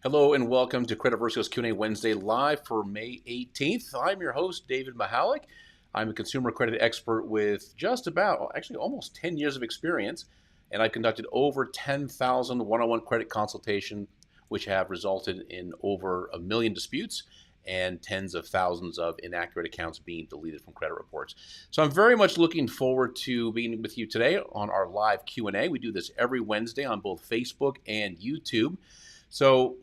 Hello and welcome to Credit Versio's Q&A Wednesday live for May 18th. I'm your host, David Michalek. I'm a consumer credit expert with just about, actually almost 10 years of experience, and I've conducted over 10,000 one-on-one credit consultations, which have resulted in over 1 million disputes and tens of thousands of inaccurate accounts being deleted from credit reports. So I'm very much looking forward to being with you today on our live Q&A. We do this every Wednesday on both Facebook and YouTube. So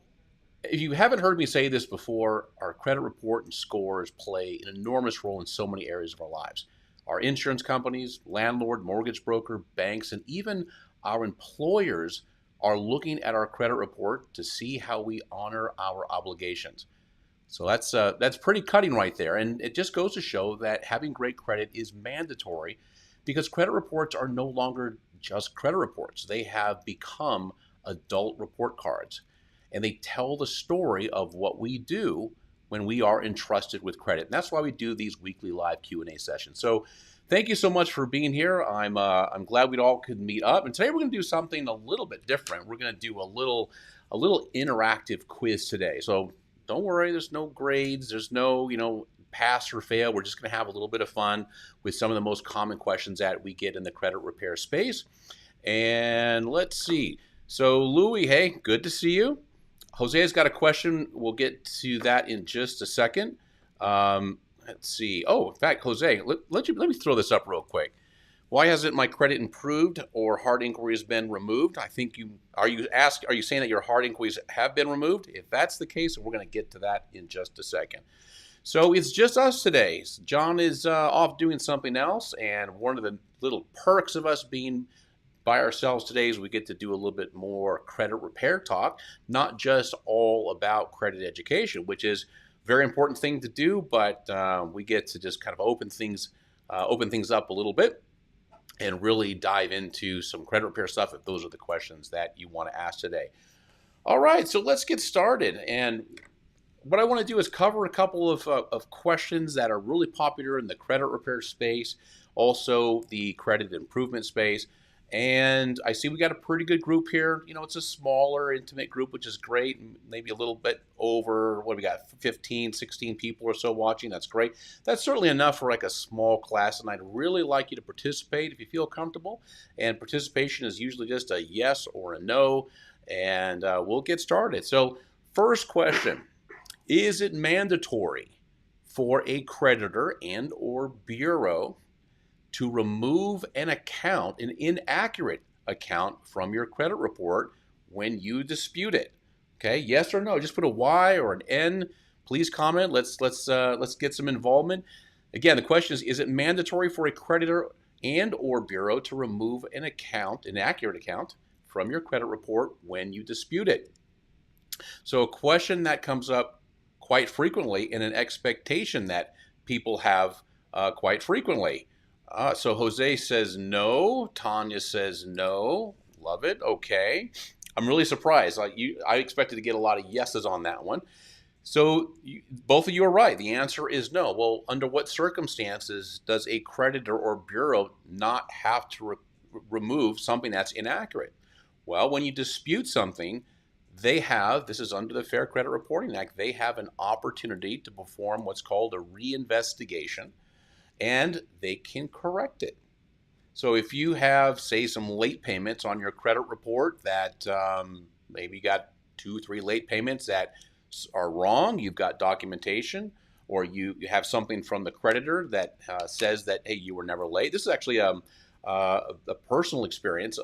if you haven't heard me say this before, our credit report and scores play an enormous role in so many areas of our lives. Our insurance companies, landlord, mortgage broker, banks, and even our employers are looking at our credit report to see how we honor our obligations. So that's pretty cutting right there. And it just goes to show that having great credit is mandatory because credit reports are no longer just credit reports. They have become adult report cards. And they tell the story of what we do when we are entrusted with credit. And that's why we do these weekly live Q&A sessions. So thank you so much for being here. I'm glad we all could meet up. And today we're going to do something a little bit different. We're going to do a little interactive quiz today. So don't worry, there's no grades, there's no, pass or fail. We're just going to have a little bit of fun with some of the most common questions that we get in the credit repair space. And let's see. So Louie, hey, good to see you. Jose's got a question. We'll get to that in just a second. Let's see. Oh, in fact, Jose, let me throw this up real quick. Why hasn't my credit improved or hard inquiries been removed? I think are you saying that your hard inquiries have been removed? If that's the case, we're going to get to that in just a second. So it's just us today. John is off doing something else, and one of the little perks of us being by ourselves today is we get to do a little bit more credit repair talk, not just all about credit education, which is a very important thing to do, but we get to just kind of open things up a little bit and really dive into some credit repair stuff if those are the questions that you want to ask today. All right, so let's get started. And what I want to do is cover a couple of questions that are really popular in the credit repair space, also the credit improvement space. And I see we got a pretty good group here. It's a smaller, intimate group, which is great. Maybe a little bit over, what do we got, 15, 16 people or so watching. That's great. That's certainly enough for like a small class. And I'd really like you to participate if you feel comfortable. And participation is usually just a yes or a no. And we'll get started. So first question, is it mandatory for a creditor and or bureau to remove an inaccurate account from your credit report when you dispute it? Okay, yes or no? Just put a Y or an N. Please comment. Let's get some involvement. Again, the question is it mandatory for a creditor and or bureau to remove an inaccurate account from your credit report when you dispute it? So a question that comes up quite frequently and an expectation that people have quite frequently. So Jose says no. Tanya says no. Love it. Okay. I'm really surprised. I expected to get a lot of yeses on that one. So both of you are right. The answer is no. Well, under what circumstances does a creditor or bureau not have to remove something that's inaccurate? Well, when you dispute something, this is under the Fair Credit Reporting Act, they have an opportunity to perform what's called a reinvestigation, and they can correct it. So if you have, say, some late payments on your credit report that maybe you got 2-3 late payments that are wrong, you've got documentation, or you have something from the creditor that says that, hey, you were never late. This is actually a personal experience.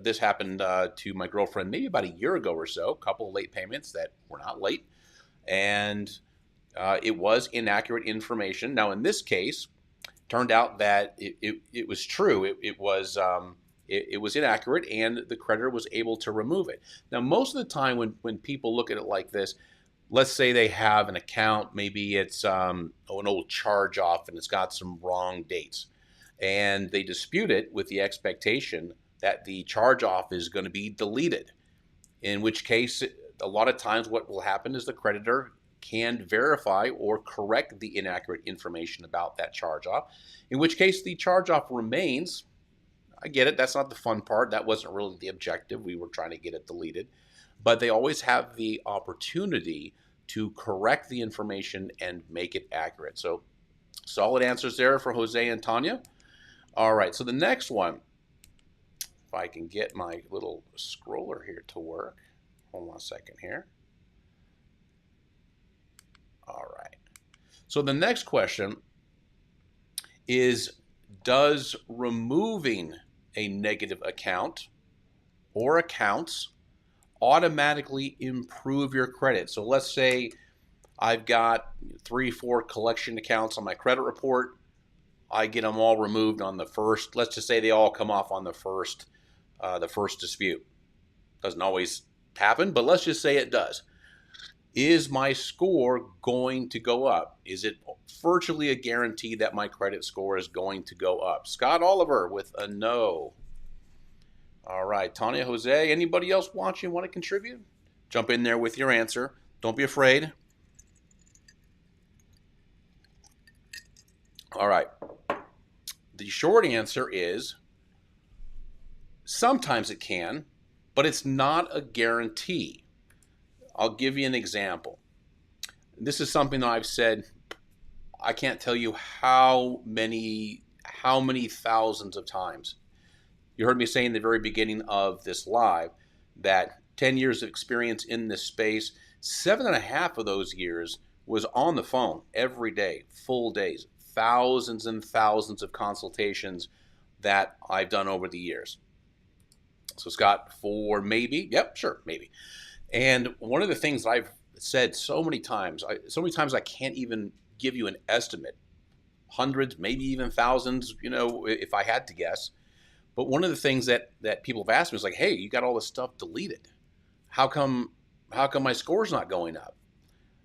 This happened to my girlfriend maybe about a year ago or so, a couple of late payments that were not late. And it was inaccurate information. Now, in this case, turned out that it was true. It was inaccurate, and the creditor was able to remove it. Now, most of the time when people look at it like this, let's say they have an account, maybe it's an old charge-off and it's got some wrong dates, and they dispute it with the expectation that the charge-off is going to be deleted, in which case, a lot of times what will happen is the creditor can verify or correct the inaccurate information about that charge-off, in which case the charge-off remains. I get it. That's not the fun part. That wasn't really the objective. We were trying to get it deleted. but they always have the opportunity to correct the information and make it accurate. So solid answers there for Jose and Tanya. All right, so the next one, if I can get my little scroller here to work. Hold on a second here. All right. So the next question is, does removing a negative account or accounts automatically improve your credit? So let's say I've got 3-4 collection accounts on my credit report. I get them all removed on the first. Let's just say they all come off on the first dispute. Doesn't always happen, but let's just say it does. Is my score going to go up? Is it virtually a guarantee that my credit score is going to go up? Scott Oliver with a no. All right, Tanya, Jose, anybody else watching want to contribute? Jump in there with your answer. Don't be afraid. All right. The short answer is sometimes it can, but it's not a guarantee. I'll give you an example. This is something that I've said, I can't tell you how many thousands of times. You heard me say in the very beginning of this live that 10 years of experience in this space, 7.5 of those years was on the phone every day, full days, thousands and thousands of consultations that I've done over the years. So Scott, for maybe, yep, sure, maybe. And one of the things that I've said so many times I can't even give you an estimate, hundreds, maybe even thousands, if I had to guess. But one of the things that people have asked me is like, hey, you got all this stuff deleted. How come my score's not going up?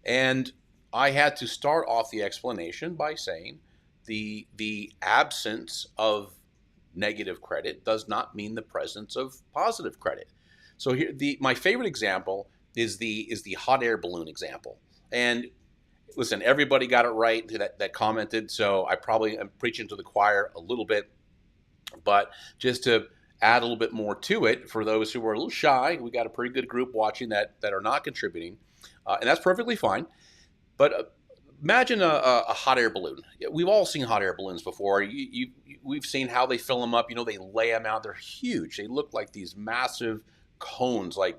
And I had to start off the explanation by saying the absence of negative credit does not mean the presence of positive credit. So here, my favorite example is the hot air balloon example. And listen, everybody got it right that commented. So I probably am preaching to the choir a little bit, but just to add a little bit more to it for those who are a little shy, we got a pretty good group watching that are not contributing, and that's perfectly fine. But imagine a hot air balloon. We've all seen hot air balloons before. We've seen how they fill them up. They lay them out. They're huge. They look like these massive cones, like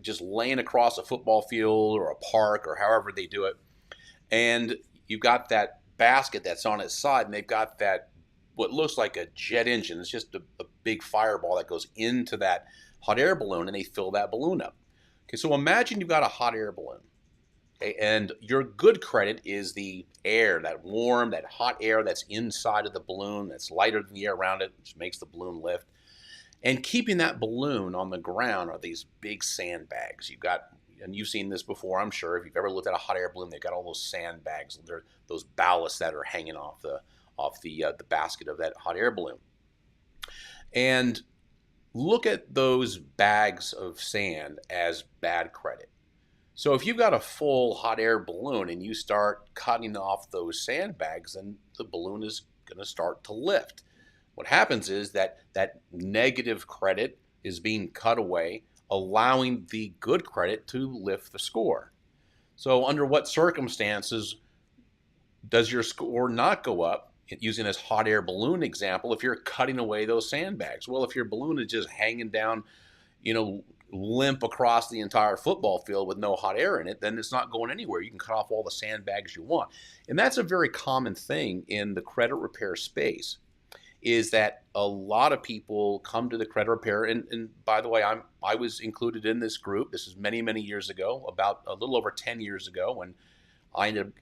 just laying across a football field or a park or however they do it. And you've got that basket that's on its side, and they've got that what looks like a jet engine. It's just a big fireball that goes into that hot air balloon, and they fill that balloon up. Okay, so imagine you've got a hot air balloon. Okay, and your good credit is the air, that warm, that hot air that's inside of the balloon, that's lighter than the air around it, which makes the balloon lift. And keeping that balloon on the ground are these big sandbags. You've got, and you've seen this before, I'm sure. If you've ever looked at a hot air balloon, they've got all those sandbags. They're those ballasts that are hanging off the basket of that hot air balloon. And look at those bags of sand as bad credit. So if you've got a full hot air balloon and you start cutting off those sandbags, then the balloon is going to start to lift. What happens is that negative credit is being cut away, allowing the good credit to lift the score. So under what circumstances does your score not go up? Using this hot air balloon example, if you're cutting away those sandbags. Well, if your balloon is just hanging down, limp across the entire football field with no hot air in it, then it's not going anywhere. You can cut off all the sandbags you want. And that's a very common thing in the credit repair space, is that a lot of people come to the credit repair, and by the way, I was included in this group. This is many, many years ago, about a little over 10 years ago, when I ended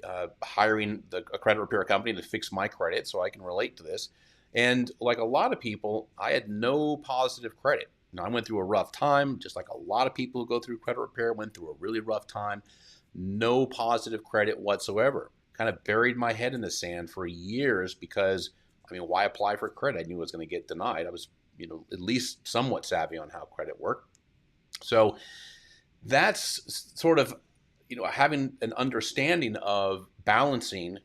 up hiring a credit repair company to fix my credit, so I can relate to this. And like a lot of people, I had no positive credit. Now, I went through a rough time, just like a lot of people who go through credit repair went through a really rough time. No positive credit whatsoever. Kind of buried my head in the sand for years because, why apply for credit? I knew I was going to get denied. I was, at least somewhat savvy on how credit worked. So that's sort of, having an understanding of balancing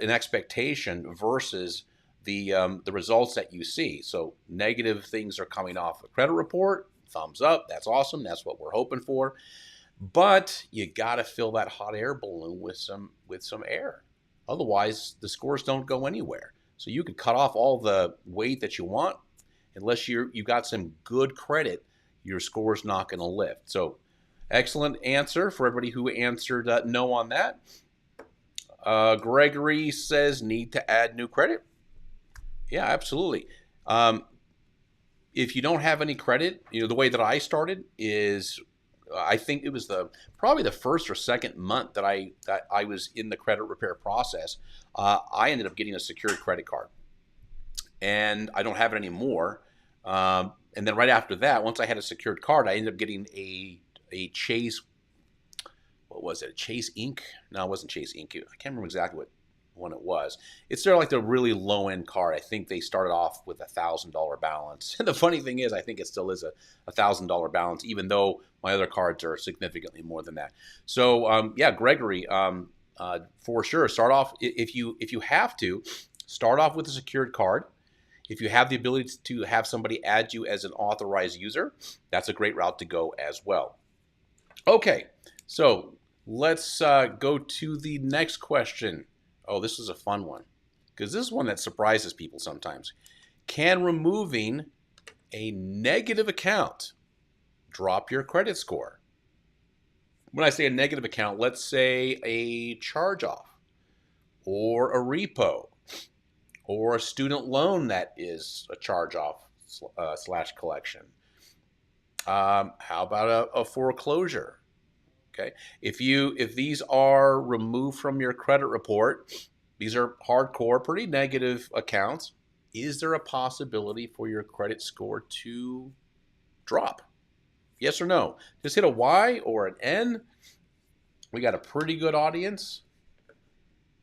an expectation versus the results that you see. So negative things are coming off a credit report. thumbs up. That's awesome. That's what we're hoping for. But you got to fill that hot air balloon with some air. Otherwise, the scores don't go anywhere. So you could cut off all the weight that you want. Unless you got some good credit, your score's not going to lift. So excellent answer for everybody who answered no on that. Gregory says need to add new credit. Yeah, absolutely. If you don't have any credit, the way that I started is I think it was probably the first or second month that I was in the credit repair process. I ended up getting a secured credit card, and I don't have it anymore. And then right after that, once I had a secured card, I ended up getting a Chase. What was it? Chase Ink? No, it wasn't Chase Ink. I can't remember exactly what one it was. It's sort of like the really low end card. I think they started off with $1,000 balance. And the funny thing is, I think it still is a $1,000 balance, even though my other cards are significantly more than that. So yeah, Gregory, for sure, start off if you have to start off with a secured card. If you have the ability to have somebody add you as an authorized user, that's a great route to go as well. Okay, so let's go to the next question. Oh, this is a fun one, because this is one that surprises people sometimes. Can removing a negative account drop your credit score? When I say a negative account, let's say a charge-off or a repo or a student loan that is a charge-off slash collection. How about a foreclosure? Okay, if these are removed from your credit report, these are hardcore, pretty negative accounts. Is there a possibility for your credit score to drop? Yes or no? Just hit a Y or an N. We got a pretty good audience.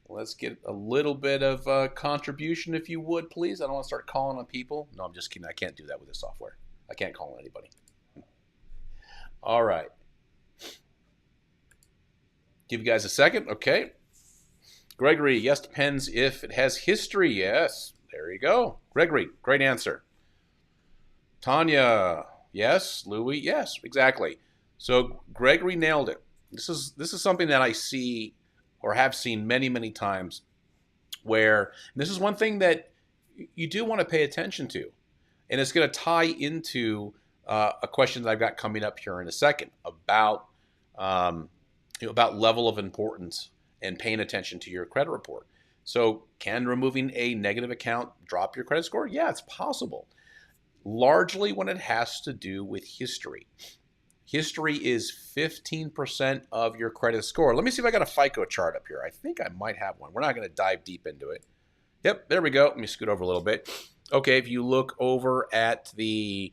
Let's get a little bit of contribution, if you would, please. I don't want to start calling on people. No, I'm just kidding. I can't do that with this software. I can't call on anybody. All right. Give you guys a second. Okay. Gregory, yes, depends if it has history. Yes. There you go. Gregory, great answer. Tanya, yes. Louis, yes, exactly. So Gregory nailed it. This is something that I see or have seen many, many times, where this is one thing that you do want to pay attention to. And it's going to tie into a question that I've got coming up here in a second about level of importance and paying attention to your credit report. So can removing a negative account drop your credit score? Yeah, it's possible. Largely when it has to do with history. History is 15% of your credit score. Let me see if I got a FICO chart up here. I think I might have one. We're not going to dive deep into it. Yep, there we go. Let me scoot over a little bit. Okay, if you look over at the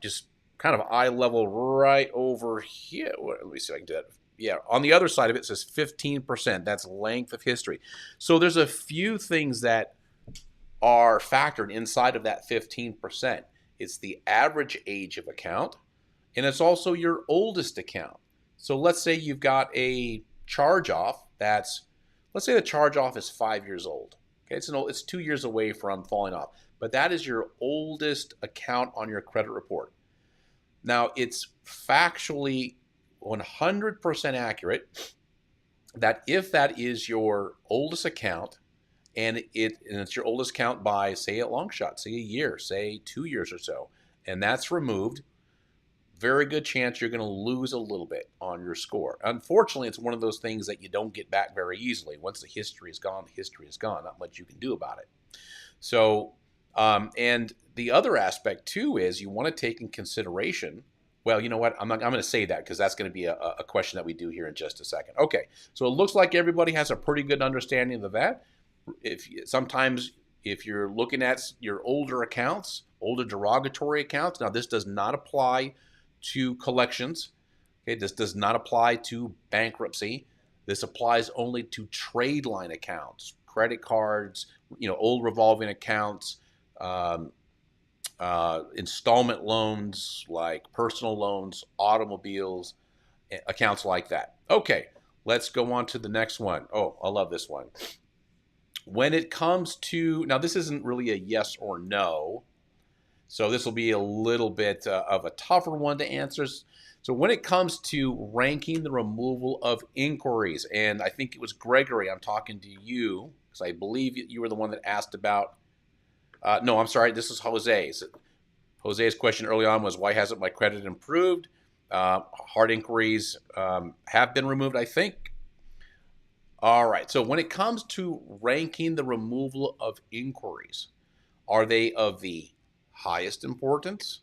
just kind of eye level right over here. Let me see if I can do that. Yeah, on the other side of it, it says 15%. That's length of history. So there's a few things that are factored inside of that 15%. It's the average age of account, and it's also your oldest account. So let's say you've got a charge-off let's say the charge-off is 5 years old. Okay, it's 2 years away from falling off, but that is your oldest account on your credit report. Now, it's factually 100% accurate that if that is your oldest account, and it's your oldest account by, say, a long shot, say a year, say 2 years or so, and that's removed, very good chance you're going to lose a little bit on your score. Unfortunately, it's one of those things that you don't get back very easily. Once the history is gone, the history is gone. Not much you can do about it. So, and the other aspect too is you want to take in consideration. Well, you know what? I'm going to say that because that's going to be a question that we do here in just a second. Okay, so it looks like everybody has a pretty good understanding of that. Sometimes if you're looking at your older accounts, older derogatory accounts, now this does not apply to collections. Okay, this does not apply to bankruptcy. This applies only to trade line accounts, credit cards, old revolving accounts, installment loans like personal loans, automobiles, accounts like that. Okay, let's go on to the next one. Oh, I love this one. When it comes to, now this isn't really a yes or no, So this will be a little bit of a tougher one to answer. So when it comes to ranking the removal of inquiries, and I think it was Gregory, I'm talking to you, because I believe you were the one that asked about, no, I'm sorry, this is Jose's. Jose's question early on was, why hasn't my credit improved? Hard inquiries have been removed, I think. All right, so when it comes to ranking the removal of inquiries, are they of the highest importance,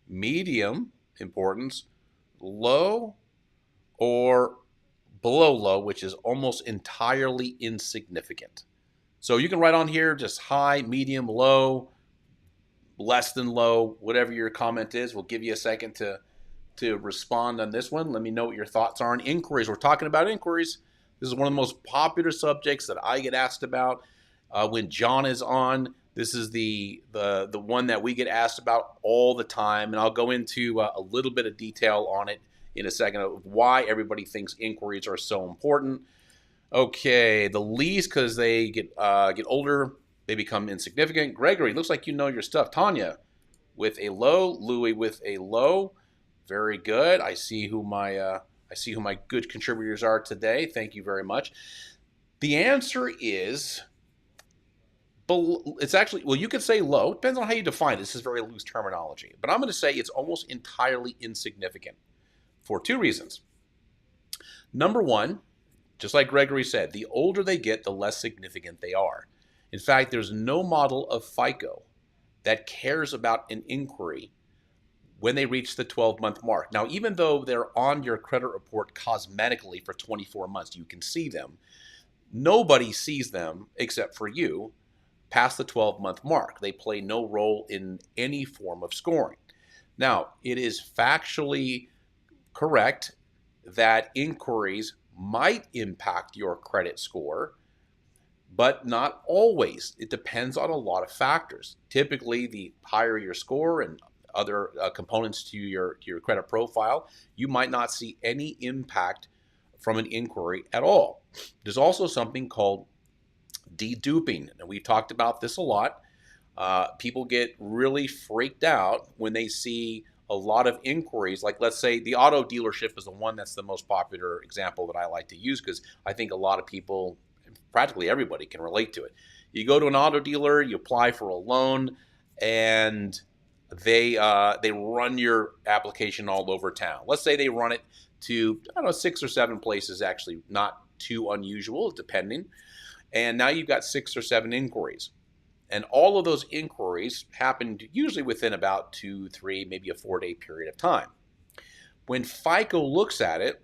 medium importance, low, or below low, which is almost entirely insignificant? So you can write on here just high, medium, low, less than low, whatever your comment is. We'll give you a second to respond on this one. Let me know what your thoughts are on inquiries. We're talking about inquiries. This is one of the most popular subjects that I get asked about when John is on. This is the one that we get asked about all the time, and I'll go into a little bit of detail on it in a second of why everybody thinks inquiries are so important. Okay, the least, because they get older, they become insignificant. Gregory, looks like you know your stuff. Tanya with a low. Louis with a low. Very good. I see who my good contributors are today. Thank you very much. The answer is, it's actually, well, you could say low. Depends on how you define it. This is very loose terminology. But I'm going to say it's almost entirely insignificant for two reasons. Number one, just like Gregory said, the older they get, the less significant they are. In fact, there's no model of FICO that cares about an inquiry when they reach the 12-month mark. Now, even though they're on your credit report cosmetically for 24 months, you can see them. Nobody sees them except for you past the 12-month mark. They play no role in any form of scoring. Now, it is factually correct that inquiries might impact your credit score, but not always. It depends on a lot of factors. Typically, the higher your score and other components to your credit profile, you might not see any impact from an inquiry at all. There's also something called deduping, and we've talked about this a lot. People get really freaked out when they see a lot of inquiries. Like, let's say the auto dealership is the one that's the most popular example that I like to use, because I think a lot of people, practically everybody, can relate to it. You go to an auto dealer, you apply for a loan, and they run your application all over town. Let's say they run it to, I don't know, 6 or 7 places, actually not too unusual, depending. And now you've got 6 or 7 inquiries. And all of those inquiries happened usually within about 2, 3, maybe a 4-day period of time. When FICO looks at it,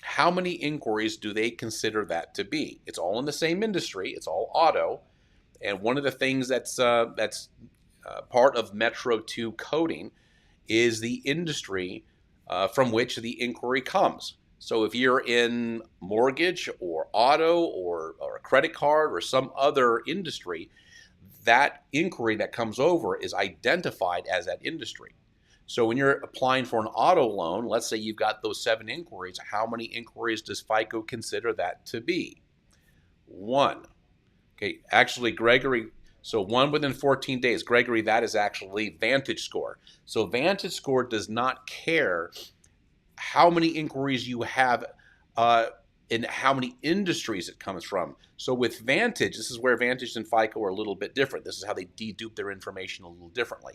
how many inquiries do they consider that to be? It's all in the same industry. It's all auto. And one of the things that's part of Metro 2 coding is the industry from which the inquiry comes. So if you're in mortgage or auto or a credit card or some other industry, that inquiry that comes over is identified as that industry. So when you're applying for an auto loan, let's say you've got those 7 inquiries, how many inquiries does FICO consider that to be? 1. Okay, actually, Gregory, so 1 within 14 days. Gregory, that is actually Vantage Score. So Vantage Score does not care how many inquiries you have and how many industries it comes from. So with Vantage, this is where Vantage and FICO are a little bit different. This is how they dedupe their information a little differently.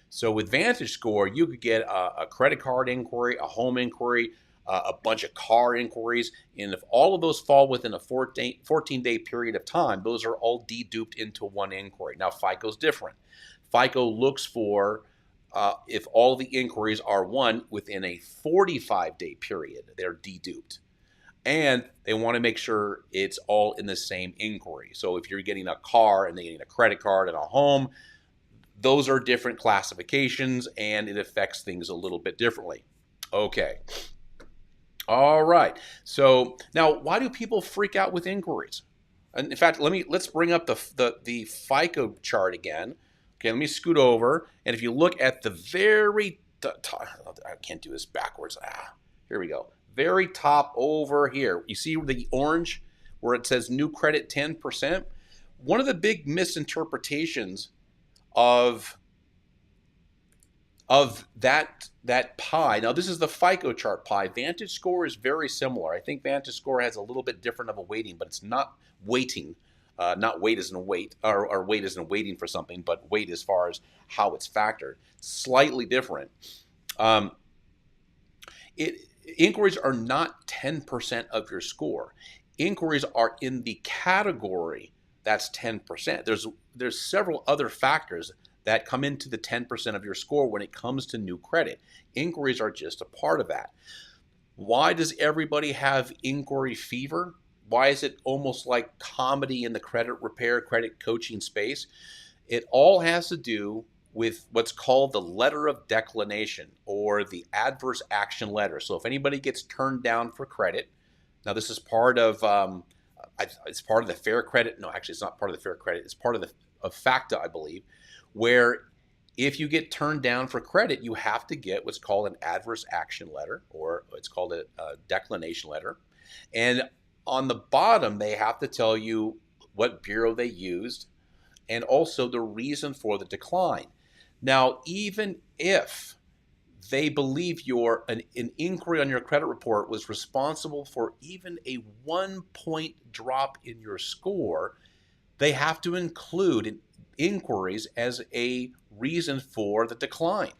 So with Vantage Score, you could get a credit card inquiry, a home inquiry, a bunch of car inquiries, and if all of those fall within a 14-day period of time, those are all deduped into one inquiry. Now, FICO's different. FICO looks for if all the inquiries are won within a 45-day period, they're deduped. And they want to make sure it's all in the same inquiry. So if you're getting a car and they're getting a credit card and a home, those are different classifications, and it affects things a little bit differently. Okay. All right. So now, why do people freak out with inquiries? And in fact, let's bring up the FICO chart again. Okay, let me scoot over, and if you look at the very top, I can't do this backwards. Here we go. Very top over here. You see the orange where it says new credit 10%? One of the big misinterpretations of of that pie. Now this is the FICO chart pie. Vantage Score is very similar. I think Vantage Score has a little bit different of a weighting, but it's not weighting. Not weight as in weight, or weight as in waiting for something, but weight as far as how it's factored. Slightly different. Um, it Inquiries are not 10% of your score. Inquiries are in the category that's 10%. There's several other factors that come into the 10% of your score when it comes to new credit. Inquiries are just a part of that. Why does everybody have inquiry fever? Why is it almost like comedy in the credit repair, credit coaching space? It all has to do with what's called the letter of declination or the adverse action letter. So if anybody gets turned down for credit, now this is part of it's part of the fair credit. No, actually, it's not part of the fair credit. It's part of the of FACTA, I believe, where if you get turned down for credit, you have to get what's called an adverse action letter, or it's called a declination letter. And on the bottom, they have to tell you what bureau they used and also the reason for the decline. Now, even if they believe an inquiry on your credit report was responsible for even a 1 point drop in your score, they have to include inquiries as a reason for the decline.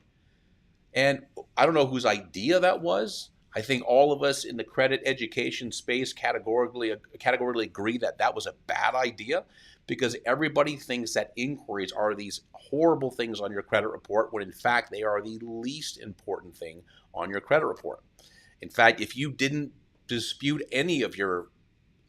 And I don't know whose idea that was. I think all of us in the credit education space categorically agree that that was a bad idea, because everybody thinks that inquiries are these horrible things on your credit report when in fact they are the least important thing on your credit report. In fact, if you didn't dispute any of your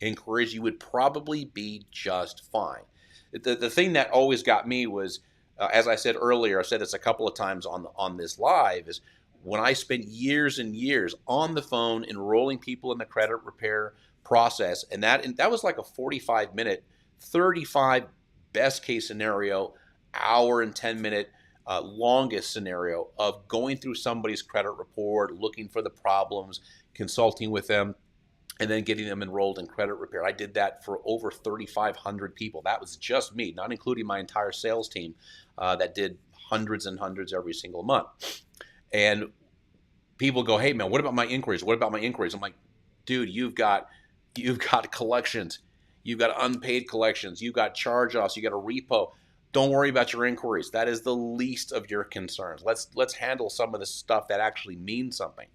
inquiries, you would probably be just fine. The thing that always got me was, as I said earlier, I said this a couple of times on this live, is when I spent years and years on the phone enrolling people in the credit repair process, and that was like a 45-minute, 35 best case scenario, hour and 10-minute longest scenario of going through somebody's credit report, looking for the problems, consulting with them, and then getting them enrolled in credit repair. I did that for over 3,500 people. That was just me, not including my entire sales team that did hundreds and hundreds every single month. And people go, "Hey man, what about my inquiries? What about my inquiries?" I'm like, "Dude, you've got collections, you've got unpaid collections, you've got charge-offs, you got a repo. Don't worry about your inquiries. That is the least of your concerns. Let's handle some of the stuff that actually means something."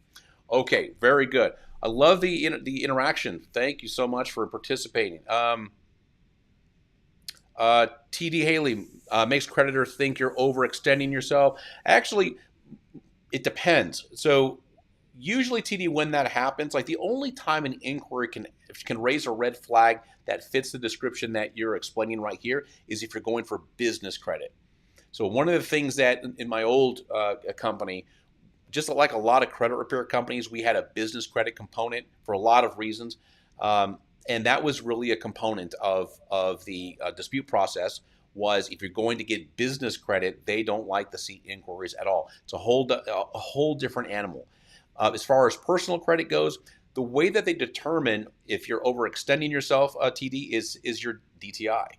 Okay, very good. I love the interaction. Thank you so much for participating. TD Haley makes creditor think you're overextending yourself. Actually, it depends. So usually, TD, when that happens, like the only time an inquiry can raise a red flag that fits the description that you're explaining right here is if you're going for business credit. So one of the things that in my old company, just like a lot of credit repair companies, we had a business credit component for a lot of reasons. And that was really a component of the dispute process. Was if you're going to get business credit, they don't like to see inquiries at all. It's a whole different animal. As far as personal credit goes, the way that they determine if you're overextending yourself, TD, is your DTI.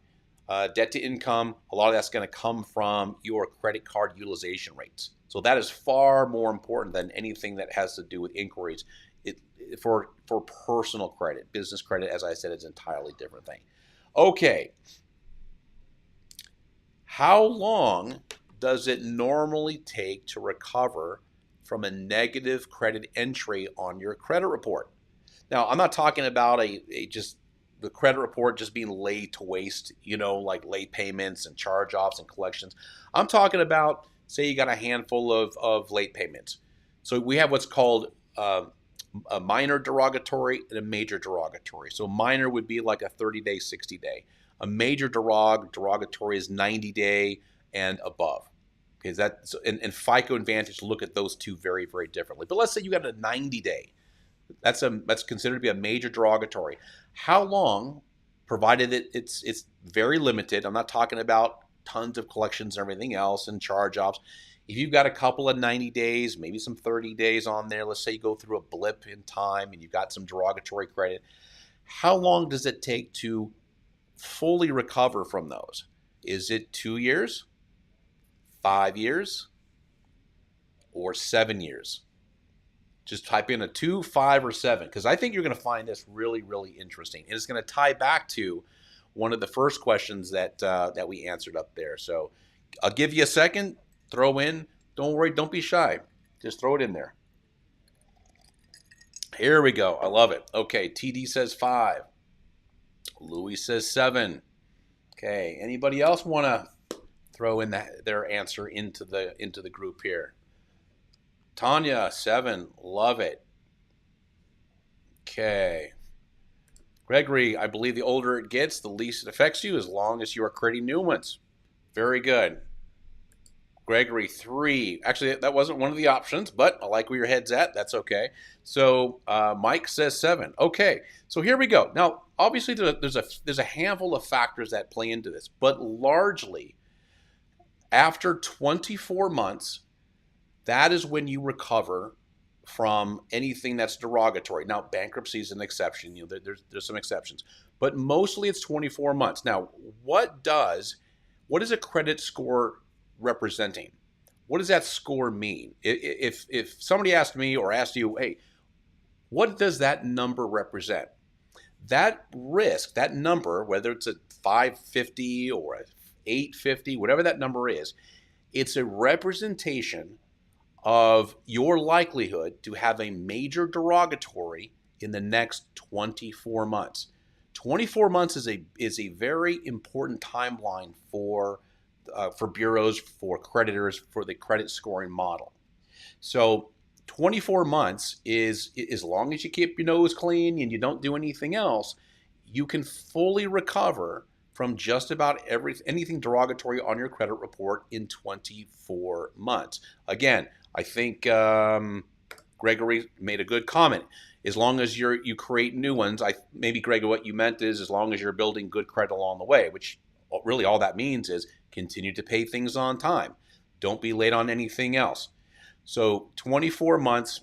Debt to income, a lot of that's going to come from your credit card utilization rates. So that is far more important than anything that has to do with inquiries. For personal credit. Business credit, as I said, is an entirely different thing. Okay. How long does it normally take to recover from a negative credit entry on your credit report? Now, I'm not talking about just the credit report just being laid to waste, like late payments and charge-offs and collections. I'm talking about, say you got a handful of late payments. So we have what's called a minor derogatory and a major derogatory. So minor would be like a 30-day, 60-day. A major derogatory is 90-day and above. Okay, and FICO and Vantage look at those two very, very differently. But let's say you got a 90-day. That's considered to be a major derogatory. How long, provided it's very limited, I'm not talking about tons of collections and everything else and charge-offs. If you've got a couple of 90 days, maybe some 30 days on there, let's say you go through a blip in time and you've got some derogatory credit, how long does it take to fully recover from those? Is it 2 years? 5 years? or 7 years? Just type in a 2, 5, or 7, because I think you're going to find this really, really interesting. And it's going to tie back to one of the first questions that we answered up there. So I'll give you a second, throw in. Don't worry, don't be shy. Just throw it in there. Here we go. I love it. Okay, TD says 5. Louis says 7. Okay, anybody else want to throw in their answer into the group here? Tanya, 7. Love it. Okay. Gregory, I believe the older it gets, the least it affects you, as long as you are creating new ones. Very good. Gregory, 3. Actually, that wasn't one of the options, but I like where your head's at. That's okay. So Mike says 7. Okay, so here we go. Now, obviously, there's a handful of factors that play into this, but largely, after 24 months, that is when you recover from anything that's derogatory. Now, bankruptcy is an exception. There's some exceptions, but mostly it's 24 months. Now, what is a credit score representing? What does that score mean? If somebody asked me or asked you, hey, what does that number represent? That risk, that number, whether it's a 550 or a 850, whatever that number is, it's a representation of your likelihood to have a major derogatory in the next 24 months. 24 months is a very important timeline for bureaus, for creditors, for the credit scoring model. So 24 months is, as long as you keep your nose clean and you don't do anything else, you can fully recover from just about anything derogatory on your credit report in 24 months. Again, I think Gregory made a good comment. As long as you create new ones, maybe Gregory, what you meant is as long as you're building good credit along the way, which really all that means is continue to pay things on time. Don't be late on anything else. So 24 months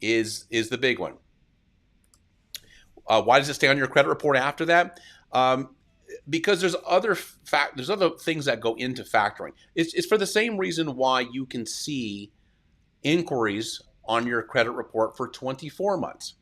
is the big one. Why does it stay on your credit report after that? Because there's other things that go into factoring. It's for the same reason why you can see inquiries on your credit report for 24 months.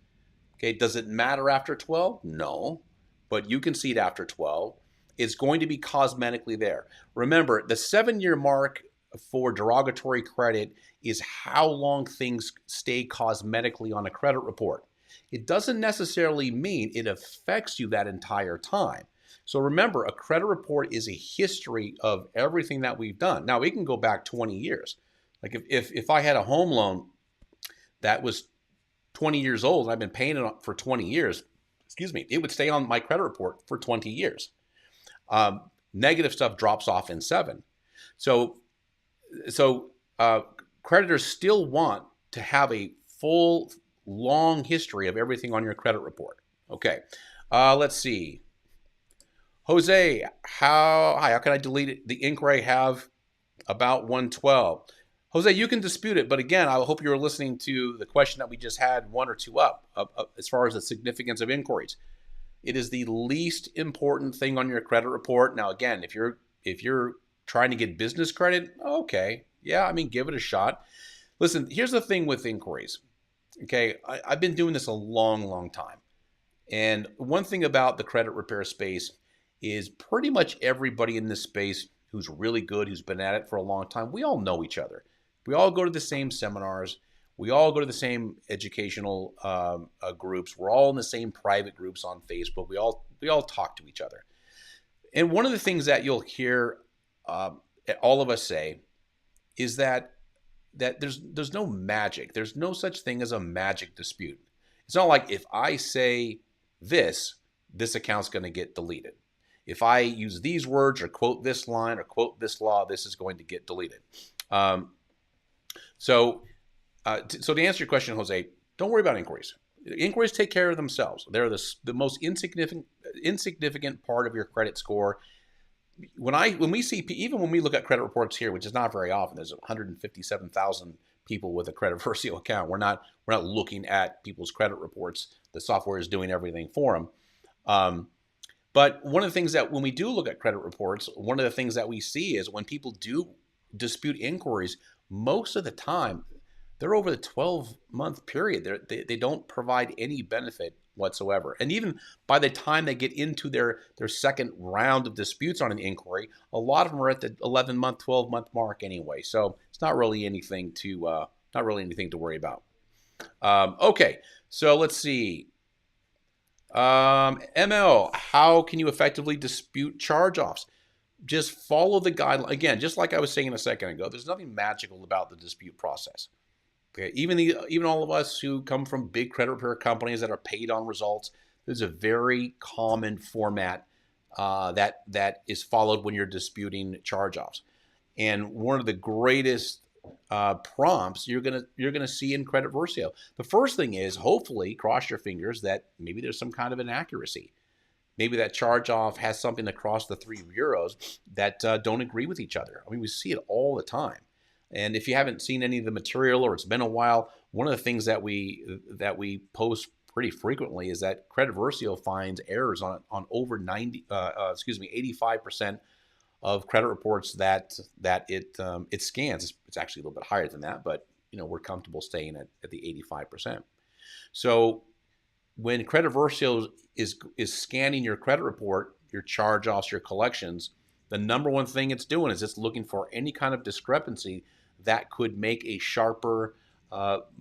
Okay, does it matter after 12? No, but you can see it after 12. It's going to be cosmetically there. Remember, the 7-year mark for derogatory credit is how long things stay cosmetically on a credit report. It doesn't necessarily mean it affects you that entire time. So remember, a credit report is a history of everything that we've done. Now, we can go back 20 years. Like if I had a home loan that was 20 years old and I've been paying it for 20 years, it would stay on my credit report for 20 years. Negative stuff drops off in 7. So creditors still want to have a full, long history of everything on your credit report. Okay, let's see. Jose, how can I delete the inquiry I have about 112? Jose, you can dispute it, but again, I hope you were listening to the question that we just had 1 or 2 up as far as the significance of inquiries. It is the least important thing on your credit report. Now, again, if you're trying to get business credit, okay, yeah, give it a shot. Listen, here's the thing with inquiries. Okay, I've been doing this a long, long time. And one thing about the credit repair space is pretty much everybody in this space who's really good, who's been at it for a long time, we all know each other. We all go to the same seminars. We all go to the same educational groups. We're all in the same private groups on Facebook. We all talk to each other. And one of the things that you'll hear all of us say is that there's no magic. There's no such thing as a magic dispute. It's not like if I say this account's going to get deleted. If I use these words or quote this line or quote this law, this is going to get deleted. So to answer your question, Jose, don't worry about inquiries. Inquiries take care of themselves. They're the most insignificant part of your credit score. When we look at credit reports here, which is not very often, there's 157,000 people with a credit Versio account. We're not looking at people's credit reports. The software is doing everything for them. But one of the things that when we do look at credit reports, one of the things that we see is when people do dispute inquiries, most of the time, they're over the 12-month period. They don't provide any benefit whatsoever. And even by the time they get into their second round of disputes on an inquiry, a lot of them are at the 11-month, 12-month mark anyway. So it's not really anything to worry about. Okay, so let's see. ML, how can you effectively dispute charge-offs? Just follow the guideline. Again, just like I was saying a second ago, there's nothing magical about the dispute process. Okay, even all of us who come from big credit repair companies that are paid on results, there's a very common format that is followed when you're disputing charge-offs. And one of the greatest prompts you're gonna see in Credit Versio. The first thing is, hopefully, cross your fingers that maybe there's some kind of inaccuracy. Maybe that charge off has something across the three bureaus that don't agree with each other. I mean, we see it all the time. And if you haven't seen any of the material or it's been a while, one of the things that we post pretty frequently is that Credit Versio finds errors on over 85% of credit reports that it scans. It's actually a little bit higher than that, but we're comfortable staying at the 85%. So when Credit Versio is scanning your credit report, your charge-offs, your collections, the number one thing it's doing is it's looking for any kind of discrepancy that could make a sharper,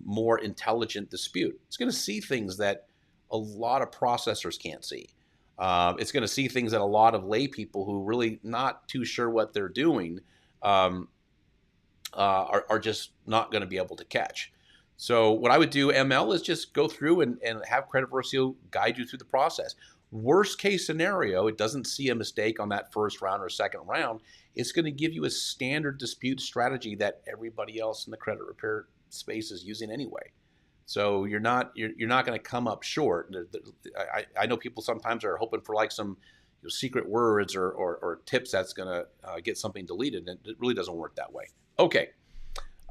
more intelligent dispute. It's going to see things that a lot of processors can't see. It's going to see things that a lot of lay people who really not too sure what they're doing are just not going to be able to catch. So what I would do, ML, is just go through and have Credit Versio guide you through the process. Worst case scenario, it doesn't see a mistake on that first round or second round. It's going to give you a standard dispute strategy that everybody else in the credit repair space is using anyway. So you're not going to come up short. I know people sometimes are hoping for like some secret words or tips that's going to get something deleted, and it really doesn't work that way. Okay.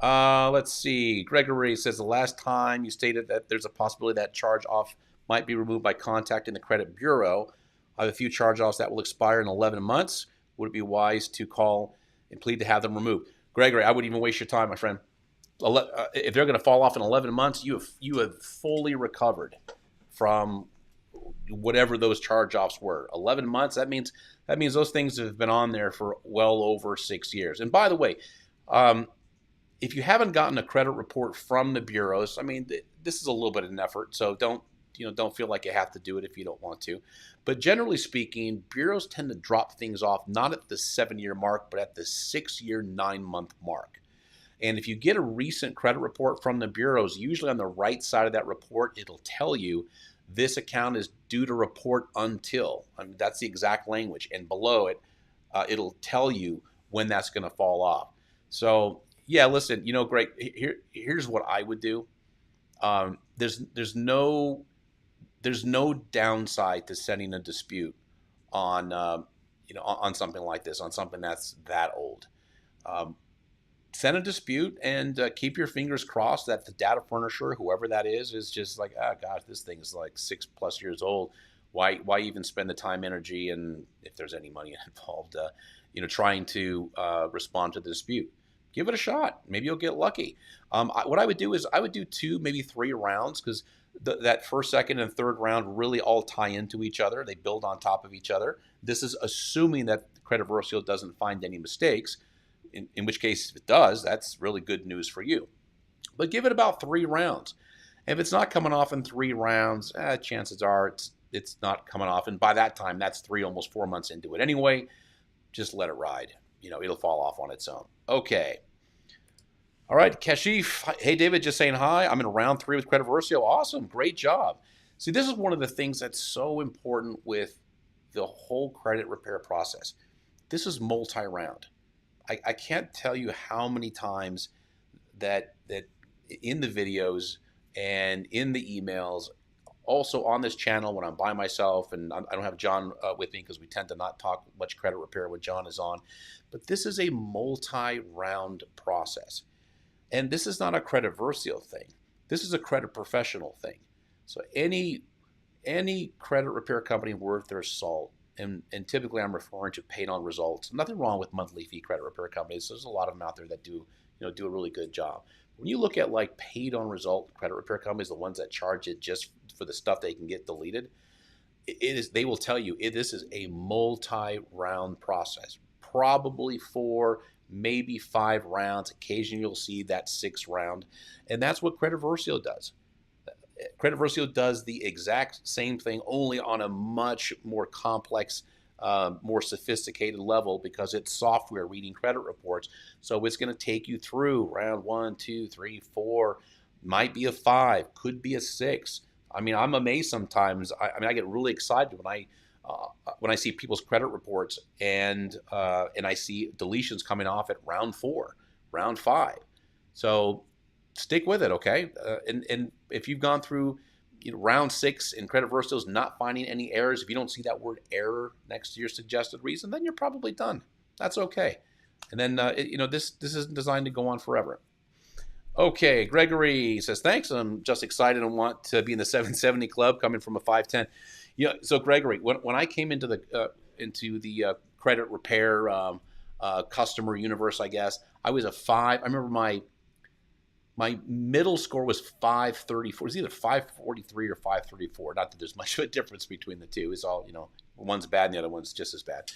Let's see. Gregory says the last time you stated that there's a possibility that charge-off might be removed by contacting the credit bureau. I have a few charge-offs that will expire in 11 months. Would it be wise to call and plead to have them removed? Gregory, I wouldn't even waste your time, my friend. If they're going to fall off in 11 months, you have fully recovered from whatever those charge-offs were. 11 months, that means those things have been on there for well over 6 years. And by the way, if you haven't gotten a credit report from the bureaus, I mean, this is a little bit of an effort, so don't feel like you have to do it if you don't want to. But generally speaking, bureaus tend to drop things off not at the 7-year mark, but at the 6-year, 9-month mark. And if you get a recent credit report from the bureaus, usually on the right side of that report, it'll tell you this account is due to report until. I mean, that's the exact language. And below it, it'll tell you when that's going to fall off. So yeah, listen, Greg, here's what I would do. There's no downside to setting a dispute on on something like this, on something that's that old. Send a dispute and keep your fingers crossed that the data furnisher, whoever that is just like, oh gosh, this thing is like 6+ years old. Why even spend the time, energy, and if there's any money involved, trying to respond to the dispute? Give it a shot. Maybe you'll get lucky. What I would do is I would do 2, maybe 3 rounds, because that first, second, and third round really all tie into each other. They build on top of each other. This is assuming that Credit Versio doesn't find any mistakes, in which case, if it does, that's really good news for you. But give it about 3 rounds. If it's not coming off in 3 rounds, chances are it's not coming off. And by that time, that's 3, almost 4 months into it anyway. Just let it ride. It'll fall off on its own. Okay. All right, Kashif. Hey, David, just saying hi. I'm in round 3 with Credit Versio. Awesome. Great job. See, this is one of the things that's so important with the whole credit repair process. This is multi-round. I can't tell you how many times that in the videos and in the emails, also on this channel when I'm by myself, and I don't have John with me because we tend to not talk much credit repair when John is on, but this is a multi-round process. And this is not a Credit Versio thing. This is a credit professional thing. So any credit repair company worth their salt, and typically I'm referring to paid on results. Nothing wrong with monthly fee credit repair companies. There's a lot of them out there that do do a really good job. When you look at like paid on result credit repair companies, the ones that charge it just for the stuff they can get deleted, it is, they will tell you this is a multi-round process, probably 4, maybe 5 rounds. Occasionally you'll see that 6th round, and that's what Credit Versio does. Credit Versio does the exact same thing, only on a much more complex, more sophisticated level, because it's software reading credit reports. So it's going to take you through round 1, 2, 3, 4, might be a 5, could be a 6. I mean, I'm amazed sometimes. I get really excited when I see people's credit reports, and I see deletions coming off at round 4, round 5. So stick with it, okay? And if you've gone through round 6 and Credit Versio is not finding any errors, if you don't see that word error next to your suggested reason, then you're probably done. That's okay. And then this isn't designed to go on forever. Okay, Gregory says, thanks. I'm just excited and want to be in the 770 club, coming from a 510. So Gregory, when I came into the credit repair customer universe, I guess I was a 5. I remember my middle score was 534. It was either 543 or 534. Not that there's much of a difference between the two. It's all, one's bad and the other one's just as bad.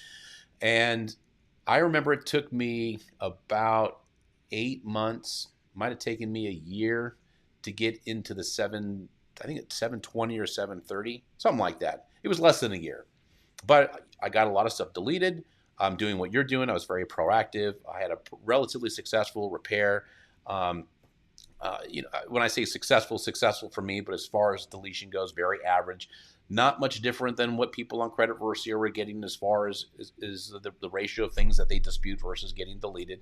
And I remember it took me about 8 months, might have taken me a year to get into the I think it's 720 or 730, something like that. It was less than a year. But I got a lot of stuff deleted. I'm doing what you're doing. I was very proactive. I had a relatively successful repair. When I say successful for me, but as far as deletion goes, very average. Not much different than what people on Credit Versio are getting as far as the ratio of things that they dispute versus getting deleted.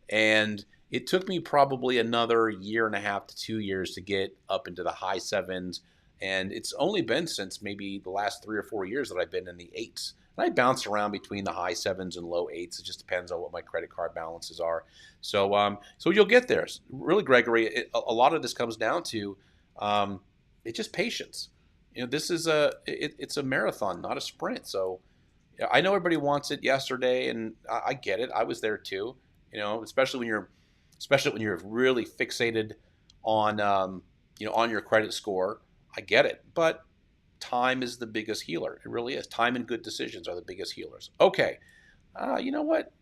And it took me probably another 1.5 to 2 years to get up into the high 7s. And it's only been since maybe the last 3 or 4 years that I've been in the 8s. And I bounce around between the high 7s and low 8s. It just depends on what my credit card balances are. So you'll get there. Really, Gregory, a lot of this comes down to it's just patience. This is it's a marathon, not a sprint. So I know everybody wants it yesterday, and I get it. I was there too. Especially when you're really fixated on on your credit score. I get it, but time is the biggest healer. It really is. Time and good decisions are the biggest healers. Okay, you know what?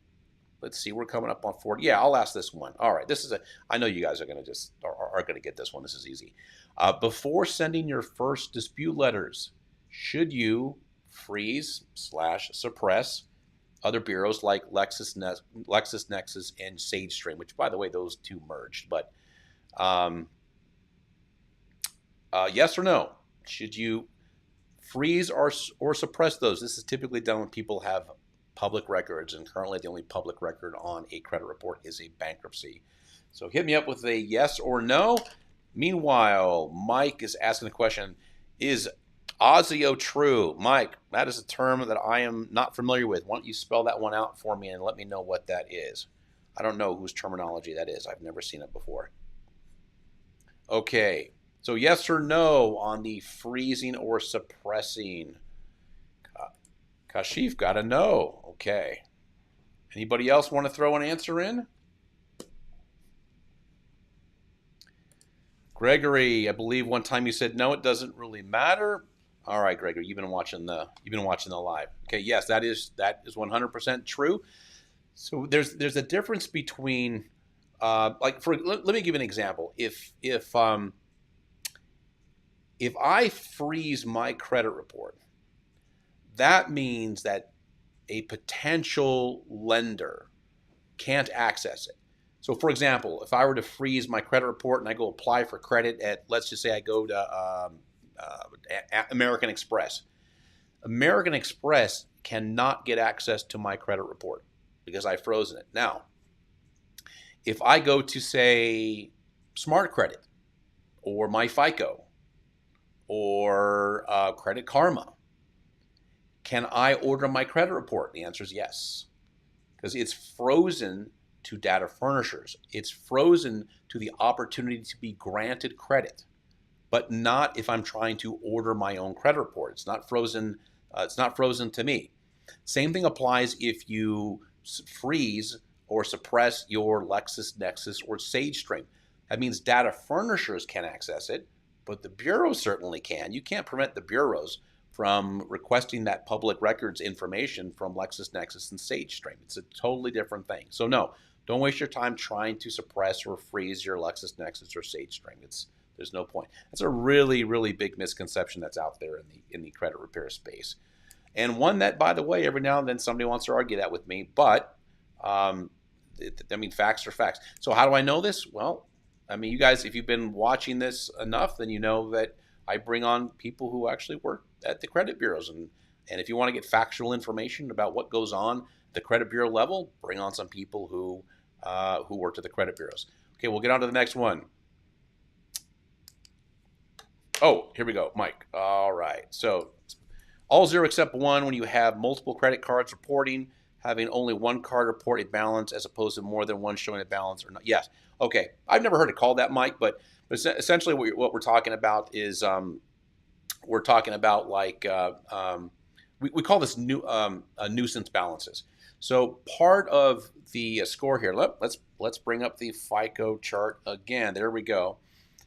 Let's see. We're coming up on 40. Yeah, I'll ask this one. All right, I know you guys are going to get this one. This is easy. Before sending your first dispute letters, should you freeze/suppress other bureaus like LexisNexis and SageStream, which, by the way, those two merged. But yes or no? Should you freeze or suppress those? This is typically done when people have public records, and currently the only public record on a credit report is a bankruptcy. So hit me up with a yes or no. Meanwhile, Mike is asking a question: is Versio true? Mike, that is a term that I am not familiar with. Why don't you spell that one out for me and let me know what that is? I don't know whose terminology that is. I've never seen it before. Okay, so yes or no on the freezing or suppressing. Kashif got a no. Okay. Anybody else want to throw an answer in? Gregory, I believe one time you said no, it doesn't really matter. All right, Gregory, you've been watching the live. Okay, yes, that is 100% true. So there's a difference between let me give you an example. If I freeze my credit report, that means that a potential lender can't access it. So, for example, if I were to freeze my credit report and I go apply for credit at, let's just say I go to American Express. American Express cannot get access to my credit report because I've frozen it. Now, if I go to, say, Smart Credit or My FICO or Credit Karma, can I order my credit report? The answer is yes, because it's frozen to data furnishers. It's frozen to the opportunity to be granted credit, but not if I'm trying to order my own credit report. It's not frozen. It's not frozen to me. Same thing applies if you freeze or suppress your LexisNexis or Sage stream. That means data furnishers can access it, but the bureaus certainly can. You can't prevent the bureaus from requesting that public records information from LexisNexis and SageStream. It's a totally different thing. So no, don't waste your time trying to suppress or freeze your LexisNexis or SageStream. There's no point. That's a really, really big misconception that's out there in the credit repair space. And one that, by the way, every now and then somebody wants to argue that with me, but facts are facts. So how do I know this? Well, you guys, if you've been watching this enough, then you know that I bring on people who actually work at the credit bureaus. And if you want to get factual information about what goes on at the credit bureau level, bring on some people who worked at the credit bureaus. Okay, we'll get on to the next one. Oh, here we go, Mike. All right. So all zero except one when you have multiple credit cards reporting, having only one card report a balance as opposed to more than one showing a balance or not. Yes. Okay. I've never heard it called that, Mike, but essentially what we're talking about is we're talking about like we call this nuisance balances. So part of the score here, let's bring up the FICO chart again. There we go.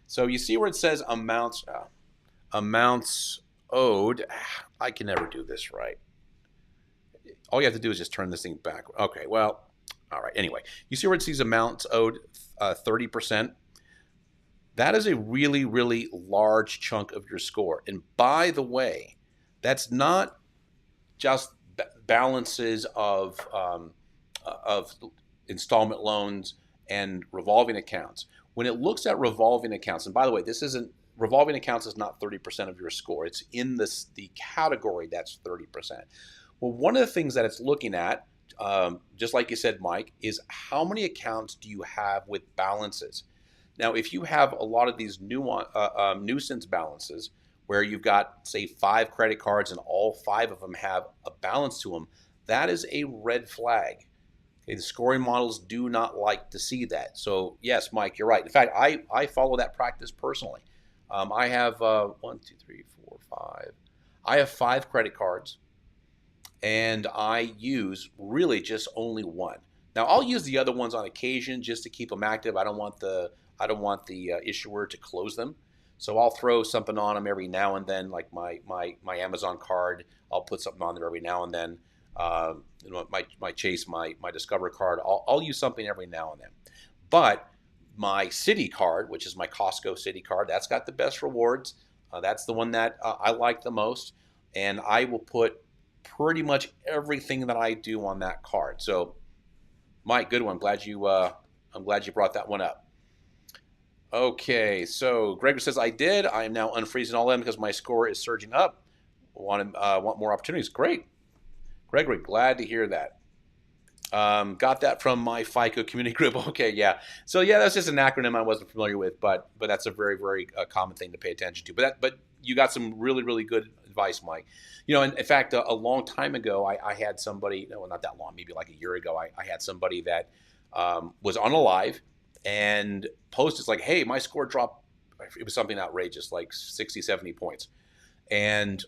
So you see where it says amounts owed. I can never do this right. All you have to do is just turn this thing back. Okay, well, all right. Anyway, you see where it says amounts owed 30%? That is a really, really large chunk of your score. And by the way, that's not just balances of installment loans and revolving accounts. When it looks at revolving accounts, and by the way, revolving accounts is not 30% of your score. It's in the category that's 30%. Well, one of the things that it's looking at, just like you said, Mike, is how many accounts do you have with balances? Now, if you have a lot of these nuisance balances where you've got, say, 5 credit cards and all 5 of them have a balance to them, that is a red flag. Okay, the scoring models do not like to see that. So, yes, Mike, you're right. In fact, I follow that practice personally. I have 1, 2, 3, 4, 5. I have 5 credit cards, and I use really just only one. Now, I'll use the other ones on occasion just to keep them active. I don't want the issuer to close them, so I'll throw something on them every now and then, like my Amazon card. I'll put something on there every now and then. My Chase, my Discover card. I'll use something every now and then, but my Citi card, which is my Costco Citi card, that's got the best rewards. That's the one that I like the most, and I will put pretty much everything that I do on that card. So, Mike, good one. I'm glad you brought that one up. Okay, so Gregor says, I am now unfreezing all in because my score is surging up. Want more opportunities. Great. Gregory, glad to hear that. Got that from my FICO community group. Okay, yeah. So yeah, that's just an acronym I wasn't familiar with, but that's a very, very common thing to pay attention to. But you got some really, really good advice, Mike. In fact, a long time ago, I had somebody, no, not that long, maybe like a year ago, I had somebody that was on a live and posted like, hey, my score dropped. It was something outrageous, like 60, 70 points. And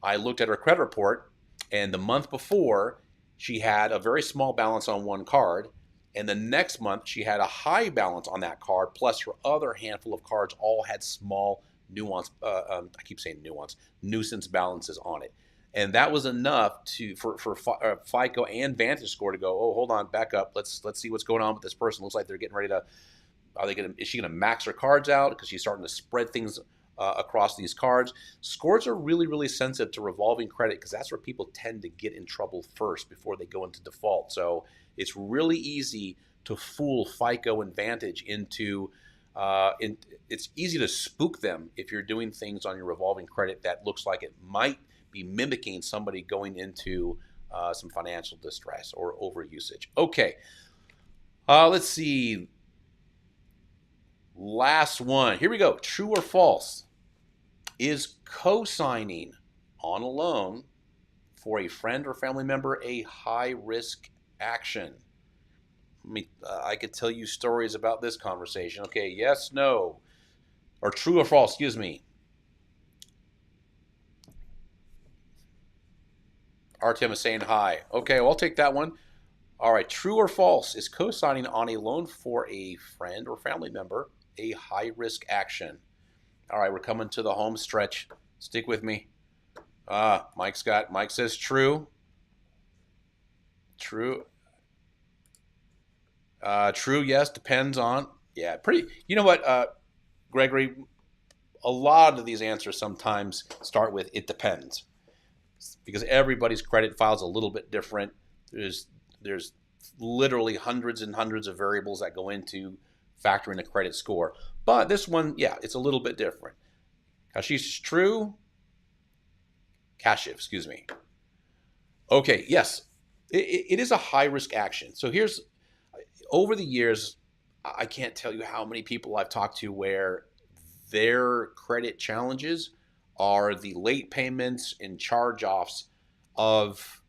I looked at her credit report, and the month before, she had a very small balance on one card, and the next month she had a high balance on that card, plus her other handful of cards all had small nuisance balances on it. And that was enough for FICO and Vantage Score to go, oh, hold on, back up. Let's see what's going on with this person. Looks like they're getting ready to. Is she going to max her cards out because she's starting to spread things across these cards? Scores are really, really sensitive to revolving credit because that's where people tend to get in trouble first before they go into default. So it's really easy to fool FICO and Vantage into. It's easy to spook them if you're doing things on your revolving credit that looks like it might be mimicking somebody going into some financial distress or overusage. Okay, let's see. Last one. Here we go. True or false? Is co-signing on a loan for a friend or family member a high-risk action? I could tell you stories about this conversation. Okay, yes, no, or true or false, excuse me. Artem is saying hi. Okay, well, I'll take that one. All right, true or false? Is co-signing on a loan for a friend or family member a high-risk action? All right, we're coming to the home stretch. Stick with me. Mike says true. True. True, yes, depends on. Yeah, pretty. You know what, Gregory? A lot of these answers sometimes start with "it depends" because everybody's credit file is a little bit different. There's literally hundreds and hundreds of variables that go into factoring a credit score. But this one, yeah, it's a little bit different. Kashish is true. Kashif, excuse me. Okay, yes, it is a high risk action. So here's, over the years, I can't tell you how many people I've talked to where their credit challenges are the late payments and charge-offs of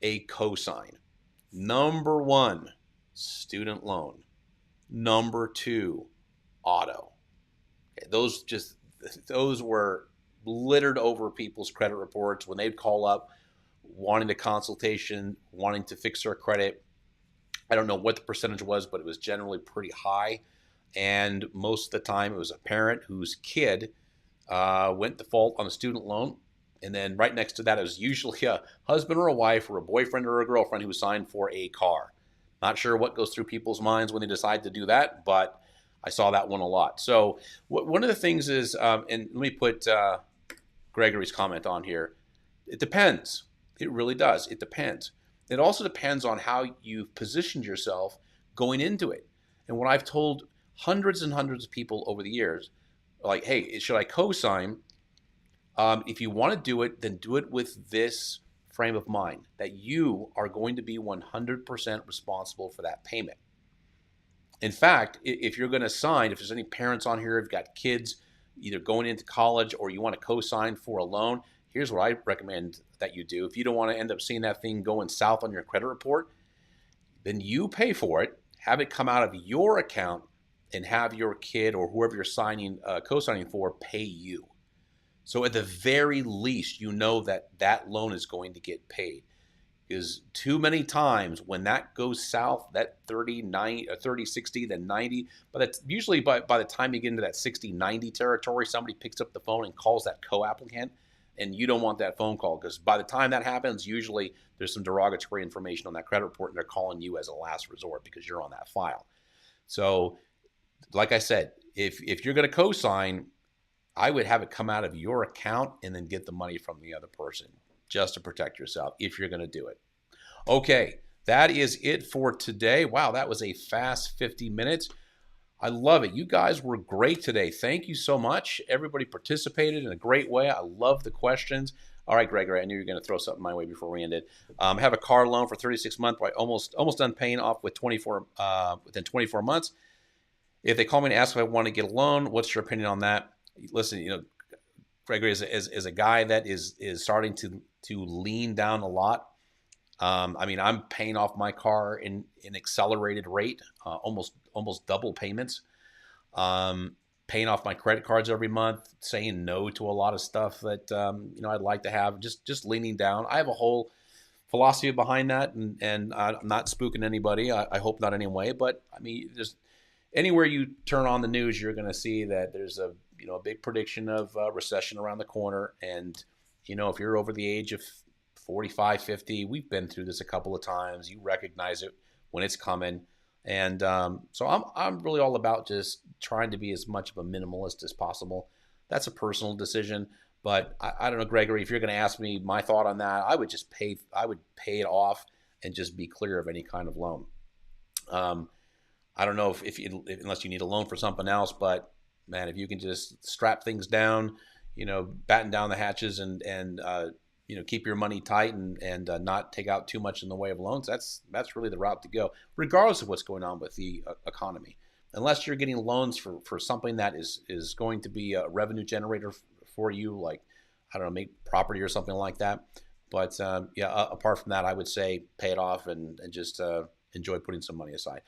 a cosign. Number one, student loan. Number two, auto. Okay, those were littered over people's credit reports when they'd call up wanting a consultation, wanting to fix their credit. I don't know what the percentage was, but it was generally pretty high. And most of the time, it was a parent whose kid went default on a student loan. And then right next to that, it was usually a husband or a wife or a boyfriend or a girlfriend who signed for a car. Not sure what goes through people's minds when they decide to do that, but I saw that one a lot. So one of the things is, and let me put Gregory's comment on here. It depends. It really does. It depends. It also depends on how you've positioned yourself going into it. And what I've told hundreds and hundreds of people over the years, like, hey, should I co-sign? If you want to do it, then do it with this frame of mind that you are going to be 100% responsible for that payment. In fact, if you're going to sign, if there's any parents on here who've got kids either going into college or you want to co-sign for a loan, here's what I recommend that you do. If you don't want to end up seeing that thing going south on your credit report, then you pay for it, have it come out of your account, and have your kid or whoever you're co-signing for pay you. So at the very least, you know that that loan is going to get paid. Because too many times when that goes south, that 30, 60, then 90, but that's usually by the time you get into that 60, 90 territory, somebody picks up the phone and calls that co-applicant, and you don't want that phone call because by the time that happens, usually there's some derogatory information on that credit report and they're calling you as a last resort because you're on that file. So like I said, if you're going to co-sign, I would have it come out of your account and then get the money from the other person just to protect yourself if you're going to do it. Okay, that is it for today. Wow, that was a fast 50 minutes. I love it. You guys were great today. Thank you so much. Everybody participated in a great way. I love the questions. All right, Gregory, I knew you were going to throw something my way before we ended. I have a car loan for 36 months, right? Almost done paying off with within 24 months. If they call me and ask if I want to get a loan, what's your opinion on that? Listen, Gregory is a guy that is starting to lean down a lot. I'm paying off my car in accelerated rate, almost double payments. Paying off my credit cards every month, saying no to a lot of stuff that I'd like to have. Just leaning down. I have a whole philosophy behind that, and I'm not spooking anybody. I hope not anyway. But there's anywhere you turn on the news, you're going to see that there's a big prediction of recession around the corner. And, if you're over the age of 45, 50, we've been through this a couple of times. You recognize it when it's coming. And so I'm really all about just trying to be as much of a minimalist as possible. That's a personal decision. But I don't know, Gregory, if you're going to ask me my thought on that, I would pay it off and just be clear of any kind of loan. I don't know if unless you need a loan for something else, but man, if you can just strap things down, batten down the hatches and keep your money tight and not take out too much in the way of loans, that's really the route to go, regardless of what's going on with the economy. Unless you're getting loans for something that is going to be a revenue generator for you, like, I don't know, make property or something like that. But apart from that, I would say pay it off and just enjoy putting some money aside.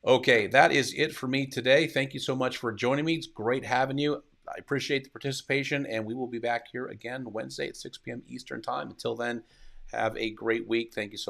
Okay, that is it for me today. Thank you so much for joining me. It's great having you. I appreciate the participation, and we will be back here again Wednesday at 6 p.m. Eastern Time. Until then, have a great week. Thank you so much.